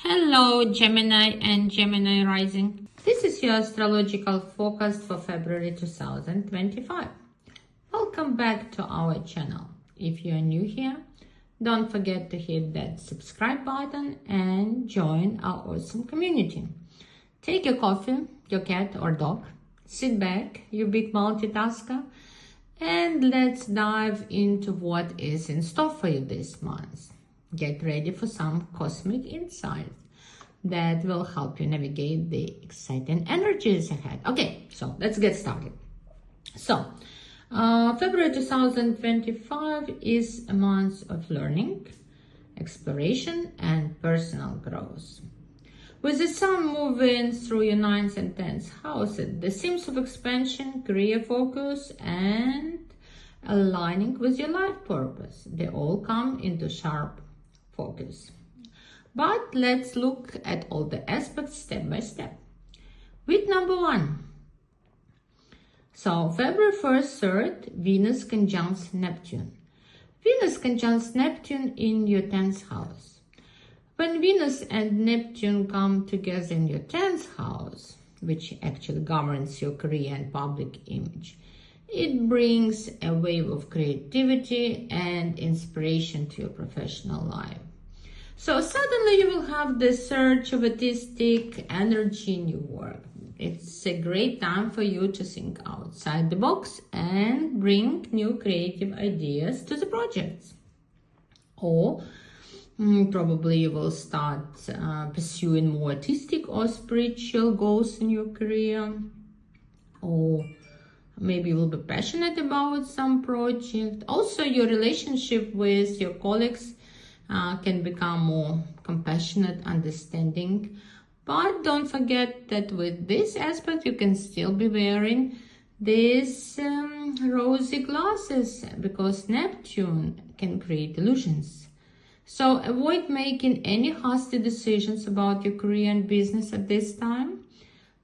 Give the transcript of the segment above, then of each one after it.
Hello, Gemini and Gemini Rising. This is your astrological forecast for February 2025. Welcome back to our channel. If you are new here, don't forget to hit that subscribe button and join our awesome community. Take your coffee, your cat or dog, sit back, you big multitasker, and let's dive into what is in store for you this month. Get ready for some cosmic insights that will help you navigate the exciting energies ahead. Okay, so let's get started. So, February 2025 is a month of learning, exploration, and personal growth. With the sun moving through your 9th and 10th houses, the themes of expansion, career focus, and aligning with your life purpose, they all come into sharp focus. But let's look at all the aspects step by step. Week number 1. So February 1st, 3rd, Venus conjuncts Neptune. Venus conjuncts Neptune in your 10th house. When Venus and Neptune come together in your 10th house, which actually governs your career and public image, it brings a wave of creativity and inspiration to your professional life. So suddenly you will have the surge of artistic energy in your work. It's a great time for you to think outside the box and bring new creative ideas to the projects. Or probably you will start pursuing more artistic or spiritual goals in your career. Or maybe you will be passionate about some project. Also, your relationship with your colleagues can become more compassionate, understanding. But don't forget that with this aspect, you can still be wearing these rosy glasses because Neptune can create illusions. So avoid making any hasty decisions about your career and business at this time.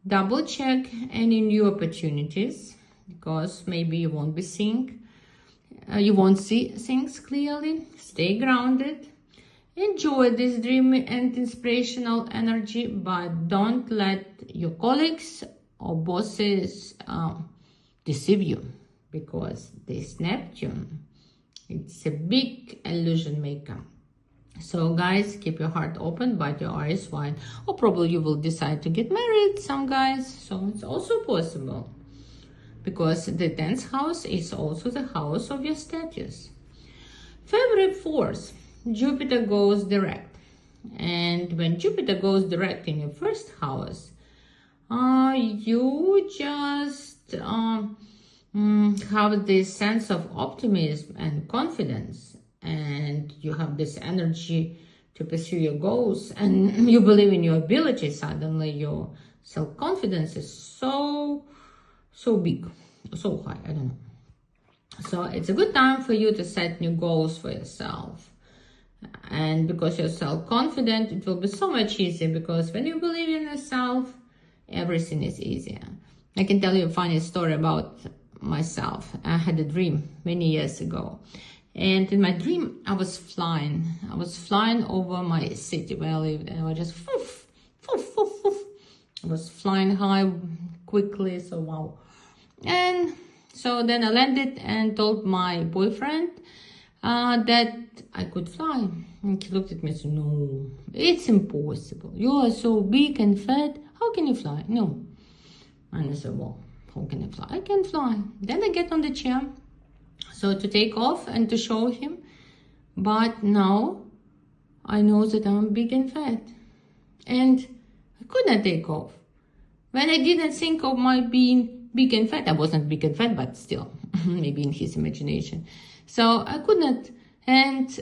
Double check any new opportunities because maybe you won't see things clearly. Stay grounded. Enjoy this dreamy and inspirational energy, but don't let your colleagues or bosses deceive you because this Neptune, it's a big illusion maker. So guys, keep your heart open but your eyes wide, or probably you will decide to get married, some guys, so it's also possible because the 10th house is also the house of your status. February 4th, Jupiter goes direct, and when Jupiter goes direct in your first house, you just have this sense of optimism and confidence, and you have this energy to pursue your goals, and you believe in your ability. Suddenly your self-confidence is so big, so high, I don't know. So it's a good time for you to set new goals for yourself. And because you're self-confident, it will be so much easier, because when you believe in yourself, everything is easier. I can tell you a funny story about myself. I had a dream many years ago. And in my dream, I was flying. I was flying over my city where I lived. And I was just I was flying high quickly, so wow. And so then I landed and told my boyfriend that I could fly. And he looked at me and said, "No, it's impossible. You are so big and fat. How can you fly?" "No." And I said, "Well, how can I fly?" "I can fly." Then I get on the chair, so to take off and to show him. But now I know that I'm big and fat. And I could not take off. When I didn't think of my being big and fat, I wasn't big and fat, but still, maybe in his imagination. So I could not, and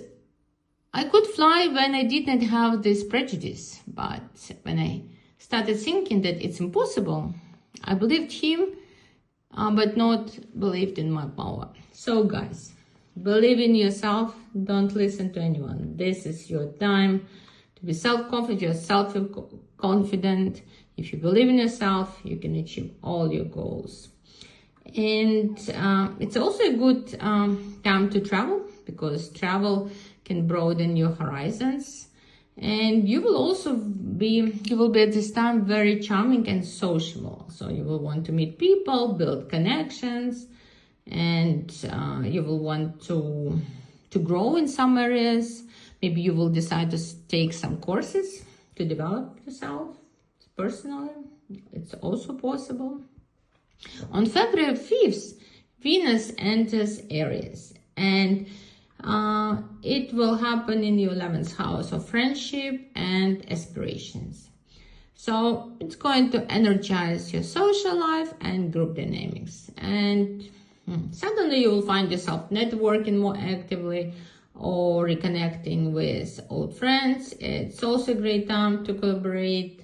I could fly when I didn't have this prejudice. But when I started thinking that it's impossible, I believed him, but not believed in my power. So guys, believe in yourself. Don't listen to anyone. This is your time to be self-confident. You're self-confident. If you believe in yourself, you can achieve all your goals. And it's also a good time to travel, because travel can broaden your horizons And you will be at this time very charming and sociable. So you will want to meet people, build connections, and you will want to grow in some areas. Maybe you will decide to take some courses to develop yourself personally. It's also possible. On February 5th, Venus enters Aries, and it will happen in the 11th house of friendship and aspirations. So it's going to energize your social life and group dynamics. And suddenly you will find yourself networking more actively or reconnecting with old friends. It's also a great time to collaborate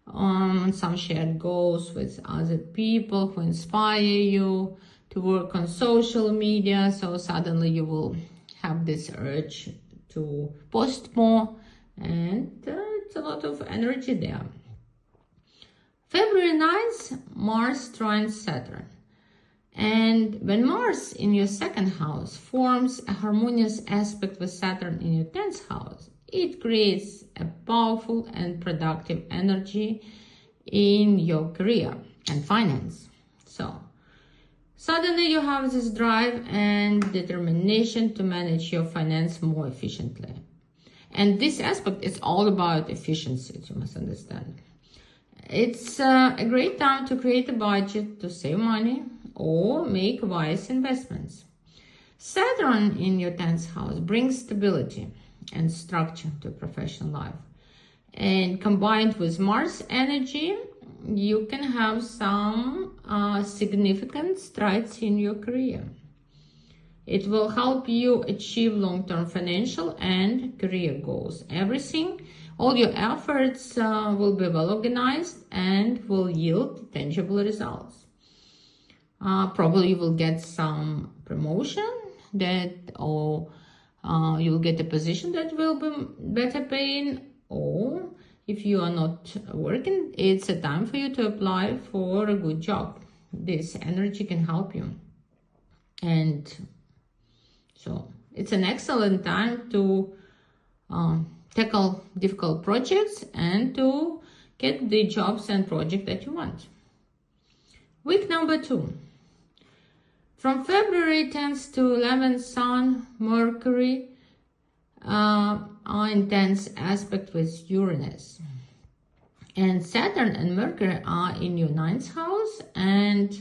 on some shared goals with other people who inspire you, to work on social media. So suddenly you will have this urge to post more, and it's a lot of energy there. February 9th, Mars trines Saturn. And when Mars in your second house forms a harmonious aspect with Saturn in your 10th house, it creates a powerful and productive energy in your career and finance. So suddenly you have this drive and determination to manage your finance more efficiently. And this aspect is all about efficiency, you must understand. It's a great time to create a budget, to save money, or make wise investments. Saturn in your 10th house brings stability and structure to professional life. And combined with Mars energy, you can have some significant strides in your career. It will help you achieve long-term financial and career goals. All your efforts will be well organized and will yield tangible results. Probably you will get some promotion or you will get a position that will be better paying, or if you are not working, it's a time for you to apply for a good job. This energy can help you. And so it's an excellent time to tackle difficult projects and to get the jobs and projects that you want. Week number 2. From February 10th to 11th, Sun, Mercury are in tense aspect with Uranus. And Saturn and Mercury are in your 9th house, and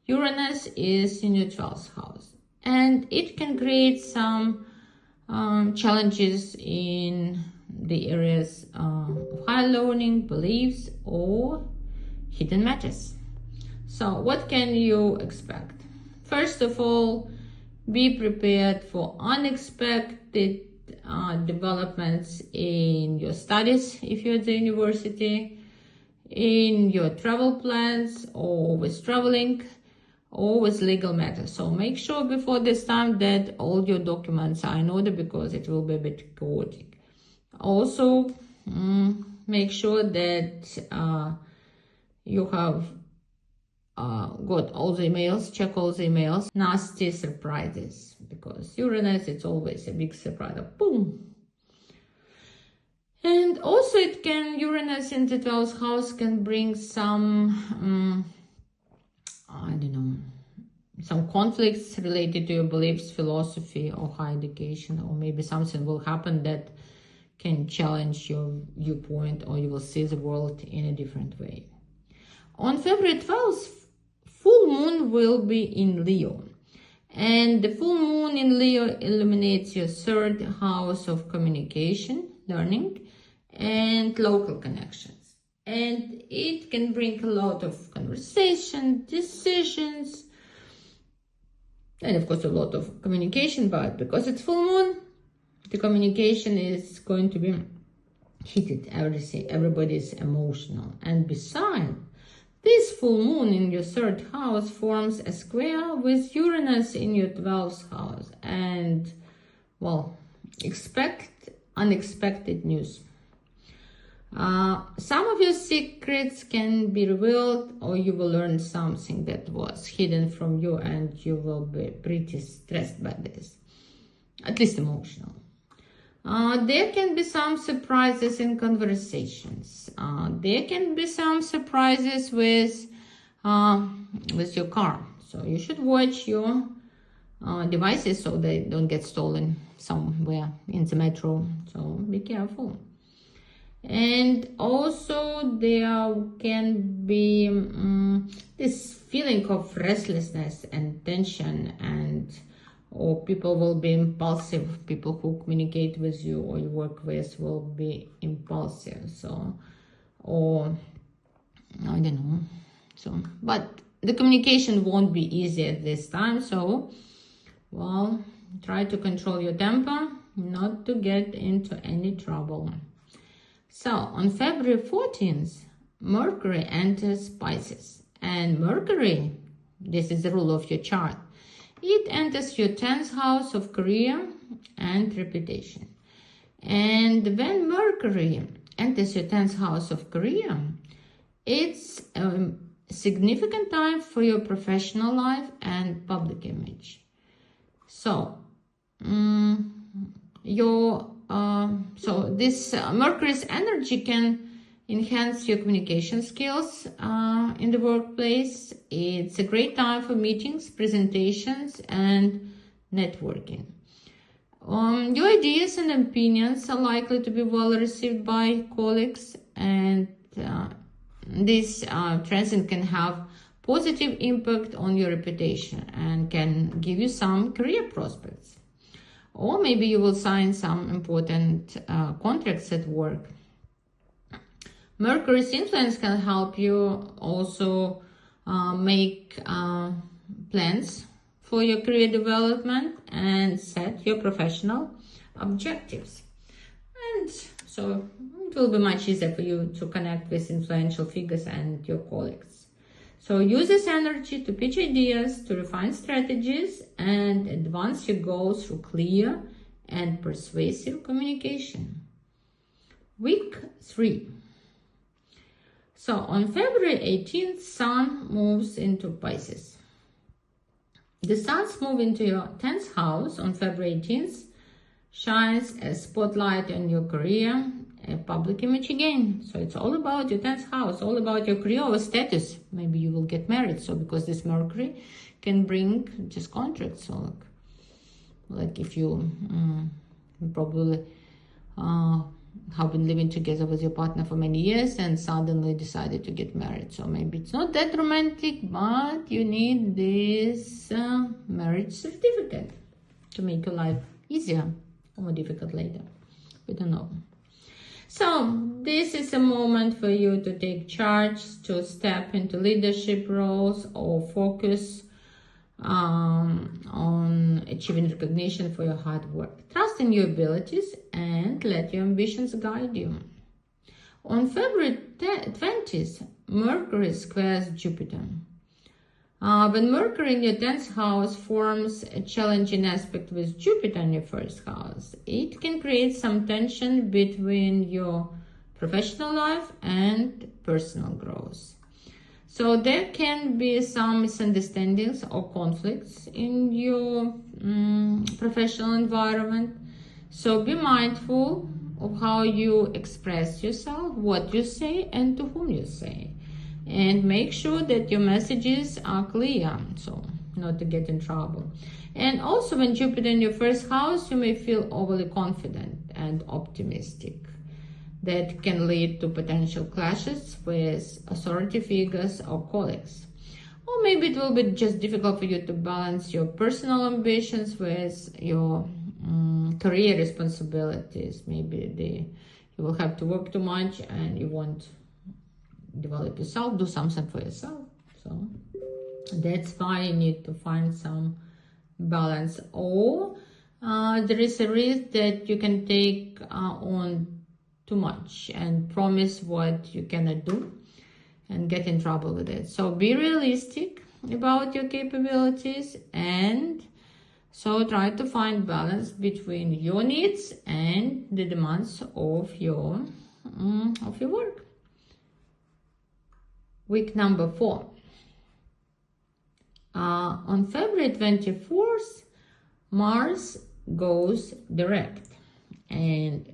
Uranus is in your 12th house. And it can create some challenges in the areas of higher learning, beliefs, or hidden matters. So what can you expect? First of all, be prepared for unexpected developments in your studies if you're at the university, in your travel plans, or with traveling, or with legal matters. So make sure before this time that all your documents are in order, because it will be a bit chaotic. Also, make sure that you have got all the emails, check all the emails. Nasty surprises, because Uranus, it's always a big surprise. Boom! And also Uranus in the 12th house can bring some, some conflicts related to your beliefs, philosophy, or higher education, or maybe something will happen that can challenge your viewpoint, or you will see the world in a different way. On February 12th, full moon will be in Leo. And the full moon in Leo illuminates your 3rd house of communication, learning, and local connections. And it can bring a lot of conversation, decisions, and of course a lot of communication, but because it's full moon, the communication is going to be heated, everybody's emotional. And besides, this full moon in your 3rd house forms a square with Uranus in your 12th house. And, well, expect unexpected news. Some of your secrets can be revealed, or you will learn something that was hidden from you, and you will be pretty stressed by this, at least emotional. There can be some surprises in conversations. There can be some surprises with your car. So you should watch your devices so they don't get stolen somewhere in the metro. So be careful. And also there can be this feeling of restlessness and tension, or people will be impulsive. People who communicate with you or you work with will be impulsive. So, or I don't know. So, but the communication won't be easy at this time. So, well, try to control your temper, not to get into any trouble. So, on February 14th, Mercury enters Pisces. And Mercury, this is the rule of your chart, it enters your 10th house of career and reputation. And when Mercury enters your 10th house of career, it's a significant time for your professional life and public image. So, this Mercury's energy can enhance your communication skills in the workplace. It's a great time for meetings, presentations, and networking. Your ideas and opinions are likely to be well received by colleagues, and this transit can have positive impact on your reputation and can give you some career prospects. Or maybe you will sign some important contracts at work. Mercury's influence can help you also make plans for your career development and set your professional objectives. And so it will be much easier for you to connect with influential figures and your colleagues. So use this energy to pitch ideas, to refine strategies, and advance your goals through clear and persuasive communication. Week 3. So on February 18th, Sun moves into Pisces. The Sun's move into your 10th house on February 18th shines a spotlight on your career, a public image again. So it's all about your 10th house, all about your career or status. Maybe you will get married. So because this Mercury can bring just contracts. So like if you probably have been living together with your partner for many years and suddenly decided to get married. So maybe it's not that romantic, but you need this marriage certificate to make your life easier or more difficult later. We don't know. So this is a moment for you to take charge, to step into leadership roles or focus on achieving recognition for your hard work. Trust in your abilities and let your ambitions guide you. On February 20th, Mercury squares Jupiter. When Mercury in your 10th house forms a challenging aspect with Jupiter in your 1st house, it can create some tension between your professional life and personal growth. So there can be some misunderstandings or conflicts in your professional environment. So be mindful of how you express yourself, what you say, and to whom you say. And make sure that your messages are clear, so not to get in trouble. And also when Jupiter in your 1st house, you may feel overly confident and optimistic. That can lead to potential clashes with authority figures or colleagues. Or maybe it will be just difficult for you to balance your personal ambitions with your career responsibilities. Maybe you will have to work too much and you won't develop yourself, do something for yourself. So that's why you need to find some balance. Or there is a risk that you can take on too much and promise what you cannot do and get in trouble with it. So be realistic about your capabilities, and so try to find balance between your needs and the demands of your work. Week number 4. On February 24th, Mars goes direct. And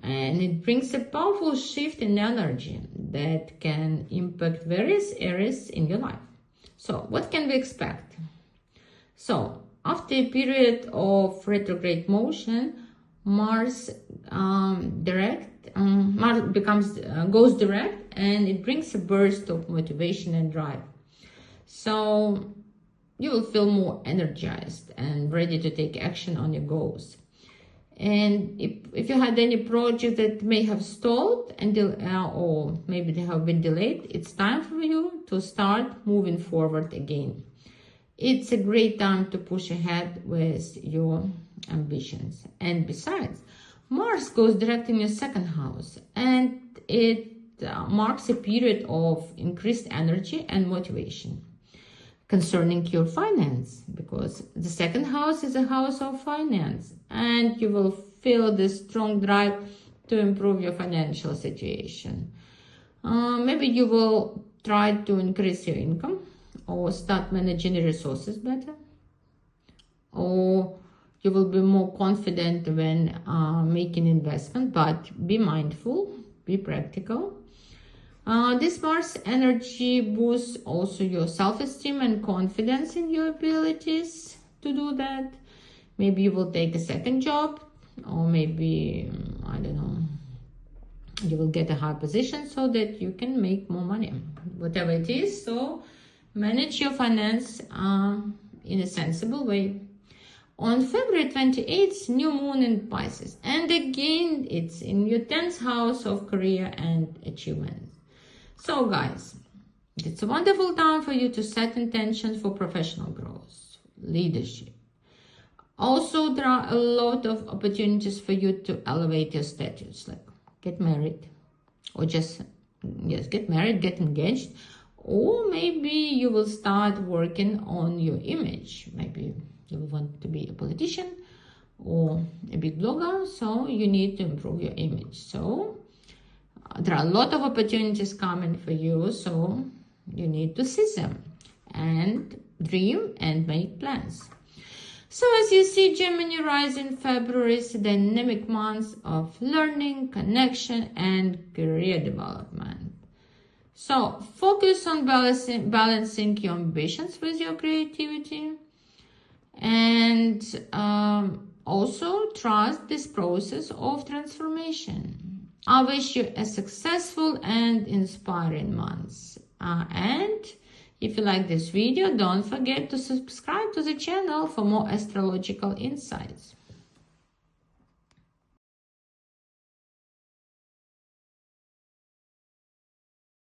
it brings a powerful shift in energy that can impact various areas in your life. So what can we expect? So after a period of retrograde motion, Mars goes direct, and it brings a burst of motivation and drive. So you will feel more energized and ready to take action on your goals. And if you had any projects that may have stalled or maybe they have been delayed, it's time for you to start moving forward again. It's a great time to push ahead with your ambitions. And besides, Mars goes direct in your second house, and it marks a period of increased energy and motivation concerning your finance, because the second house is a house of finance, and you will feel this strong drive to improve your financial situation. Maybe you will try to increase your income or start managing your resources better, or you will be more confident when making investment, but be mindful, be practical. This Mars energy boosts also your self-esteem and confidence in your abilities to do that. Maybe you will take a second job, or maybe, I don't know, you will get a high position so that you can make more money. Whatever it is, so manage your finance in a sensible way. On February 28th, new moon in Pisces. And again, it's in your 10th house of career and achievements. So guys, it's a wonderful time for you to set intentions for professional growth, leadership. Also, there are a lot of opportunities for you to elevate your status, like get married, or get married, get engaged, or maybe you will start working on your image. Maybe you want to be a politician or a big blogger, so you need to improve your image. So there are a lot of opportunities coming for you, so you need to seize them and dream and make plans. So as you see, Gemini rising, February is a dynamic month of learning, connection, and career development. So focus on balancing your ambitions with your creativity, and also trust this process of transformation. I wish you a successful and inspiring month. And if you like this video, don't forget to subscribe to the channel for more astrological insights.